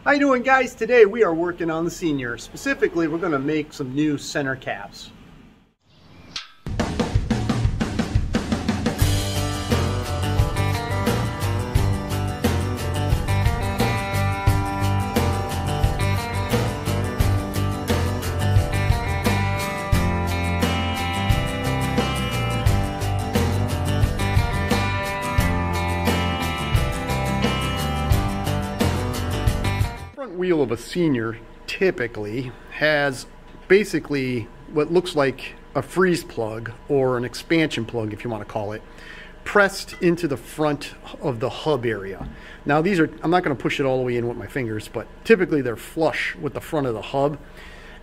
How you doing, guys? Today we are working on the Senior. Specifically, we're going to make some new center caps. Wheel of a Senior typically has basically what looks like a freeze plug or an expansion plug, if you want to call it, pressed into the front of the hub area. Now these are, I'm not going to push it all the way in with my fingers, but typically they're flush with the front of the hub,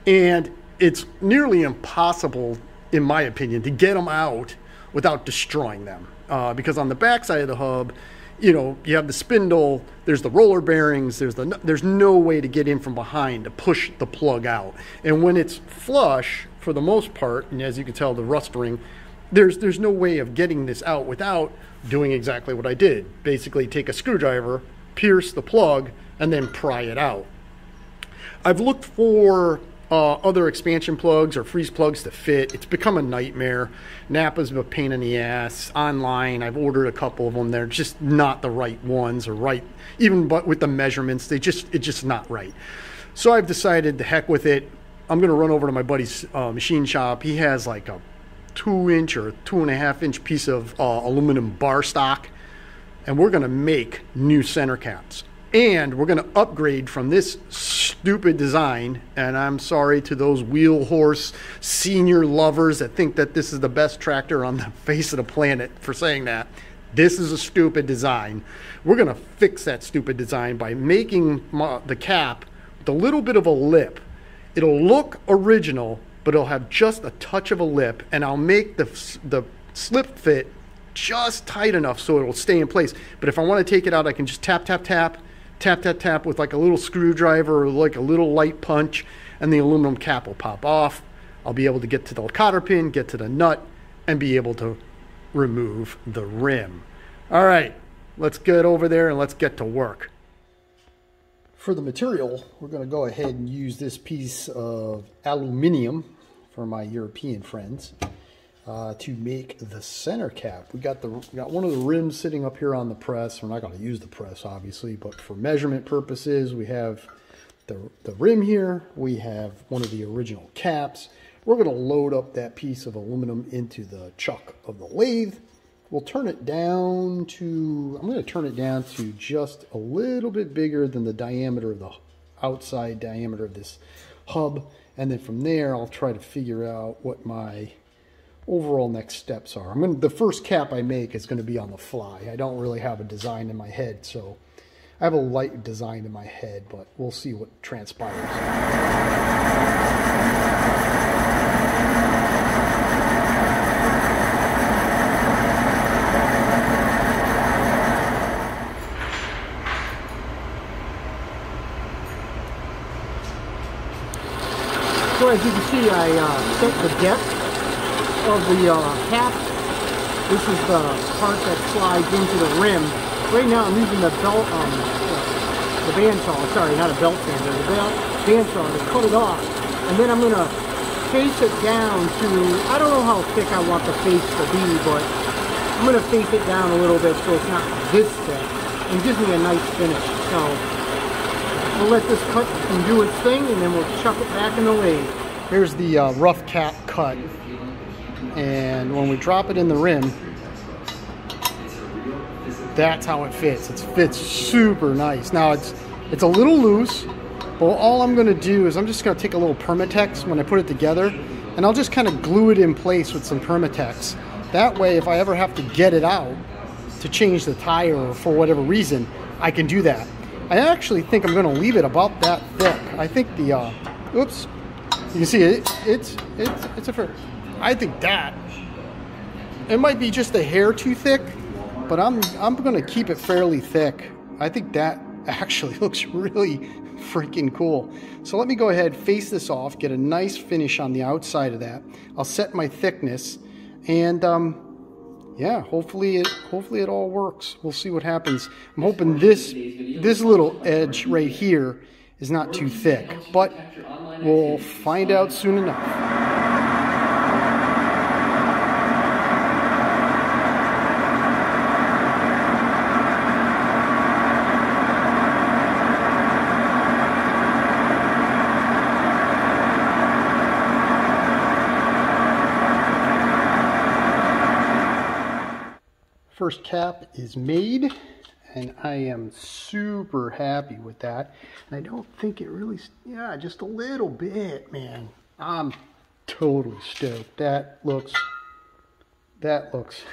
and it's nearly impossible, in my opinion, to get them out without destroying them, because on the back side of the hub, you know, you have the spindle, there's the roller bearings, there's no way to get in from behind to push the plug out. And when it's flush, for the most part, and as you can tell, the rust ring, there's no way of getting this out without doing exactly what I did. Basically take a screwdriver, pierce the plug, and then pry it out. I've looked for other expansion plugs or freeze plugs to fit. It's become a nightmare. Napa's a pain in the ass. Online, I've ordered a couple of them. They're just not the right ones, or right, even but with the measurements, it's just not right. So I've decided to heck with it. I'm gonna run over to my buddy's machine shop. He has like a 2-inch or 2.5-inch piece of aluminum bar stock, and we're gonna make new center caps. And we're going to upgrade from this stupid design, and I'm sorry to those wheel horse Senior lovers that think that this is the best tractor on the face of the planet for saying that. This is a stupid design. We're going to fix that stupid design by making the cap with a little bit of a lip. It'll look original, but it'll have just a touch of a lip, and I'll make the slip fit just tight enough so it'll stay in place. But if I want to take it out, I can just tap, tap, tap, tap, tap, tap with like a little screwdriver or like a little light punch, and the aluminum cap will pop off. I'll be able to get to the cotter pin, get to the nut, and be able to remove the rim. All right, let's get over there and let's get to work. For the material, we're going to go ahead and use this piece of aluminum for my European friends to make the center cap. We got one of the rims sitting up here on the press. We're not going to use the press, obviously, but for measurement purposes, we have the rim here. We have one of the original caps. We're going to load up that piece of aluminum into the chuck of the lathe. We'll turn it down to, I'm going to turn it down to just a little bit bigger than the diameter of the outside diameter of this hub. And then from there, I'll try to figure out what my overall next steps are. The first cap I make is going to be on the fly. I don't really have a design in my head, so I have a light design in my head, but we'll see what transpires. So as you can see, I set the depth of the cap. This is the part that slides into the rim. Right now I'm using the belt, the bandsaw, sorry, not a belt sander, the bandsaw to cut it off. And then I'm going to face it down to, I don't know how thick I want the face to be, but I'm going to face it down a little bit so it's not this thick. And gives me a nice finish. So we'll let this cut and do its thing, and then we'll chuck it back in the lathe. Here's the rough cap cut. And when we drop it in the rim, that's how it fits. It fits super nice. Now it's a little loose, but all I'm going to do is I'm just going to take a little Permatex when I put it together, and I'll just kind of glue it in place with some Permatex. That way, if I ever have to get it out to change the tire or for whatever reason, I can do that. I actually think I'm going to leave it about that thick. I think the oops, you can see it's a fair. I think that it might be just a hair too thick, but I'm going to keep it fairly thick. I think that actually looks really freaking cool. So let me go ahead, face this off, get a nice finish on the outside of that. I'll set my thickness, and yeah, hopefully it all works. We'll see what happens. I'm hoping this little edge right here is not too thick, but we'll find out soon enough. First cap is made, and I am super happy with that. And I don't think it really, yeah, just a little bit, man. I'm totally stoked. That looks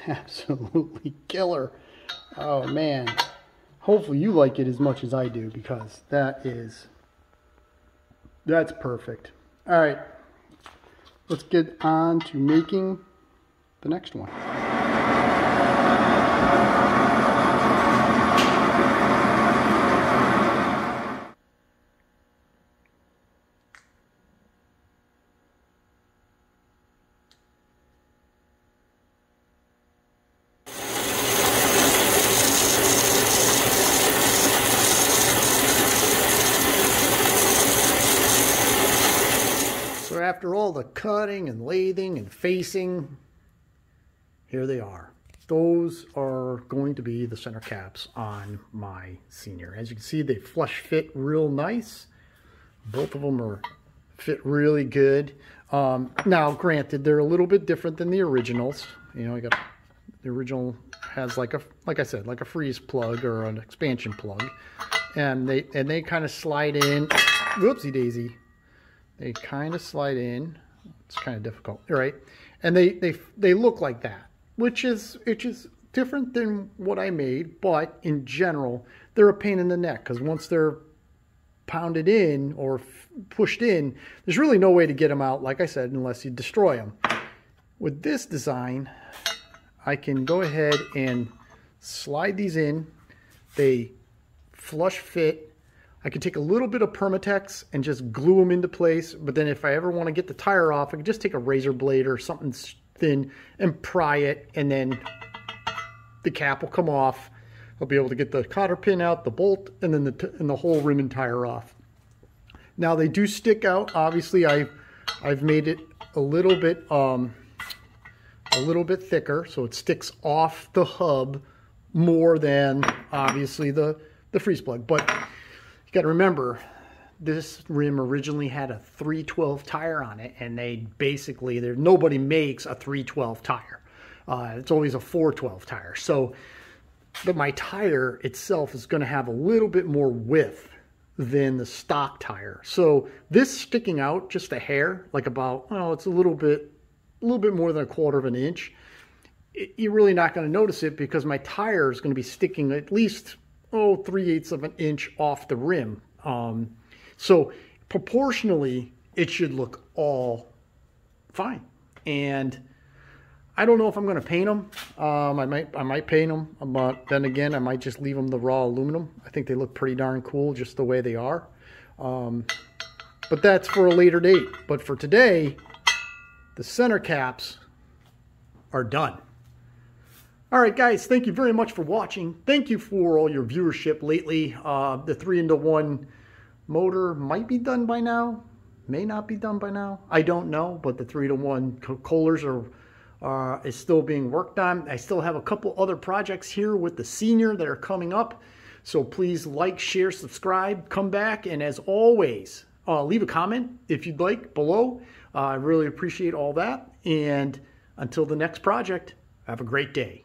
absolutely killer. Oh man. Hopefully you like it as much as I do, because that's perfect. All right, let's get on to making the next one. So after all the cutting and lathing and facing, here they are. Those are going to be the center caps on my senior. As you can see, they flush fit real nice. Both of them fit really good. Now, granted, they're a little bit different than the originals. You know, the original has like I said, like a freeze plug or an expansion plug, and they kind of slide in. Whoopsie daisy. They kind of slide in. It's kind of difficult, right? And they look like that, which is different than what I made, but in general, they're a pain in the neck, because once they're pounded in or pushed in, there's really no way to get them out, like I said, unless you destroy them. With this design, I can go ahead and slide these in. They flush fit. I could take a little bit of Permatex and just glue them into place, but then if I ever want to get the tire off, I can just take a razor blade or something thin and pry it, and then the cap will come off. I'll be able to get the cotter pin out, the bolt, and then the whole rim and tire off. Now they do stick out. Obviously, I've made it a little bit thicker, so it sticks off the hub more than obviously the freeze plug. But you got to remember, this rim originally had a 312 tire on it, and nobody makes a 312 tire. It's always a 412 tire. So my tire itself is going to have a little bit more width than the stock tire. So this sticking out just a hair, like about, it's a little bit more than 1/4 of an inch. You're really not going to notice it, because my tire is going to be sticking at least 3/8 of an inch off the rim. So proportionally, it should look all fine. And I don't know if I'm going to paint them. I might paint them, but then again, I might just leave them the raw aluminum. I think they look pretty darn cool just the way they are. But that's for a later date. But for today, the center caps are done. All right, guys, thank you very much for watching. Thank you for all your viewership lately. The 3-into-1 motor might be done by now, may not be done by now. I don't know, but the 3-to-1 Kohlers is still being worked on. I still have a couple other projects here with the senior that are coming up. So please like, share, subscribe, come back, and as always, leave a comment if you'd like below. I really appreciate all that. And until the next project, have a great day.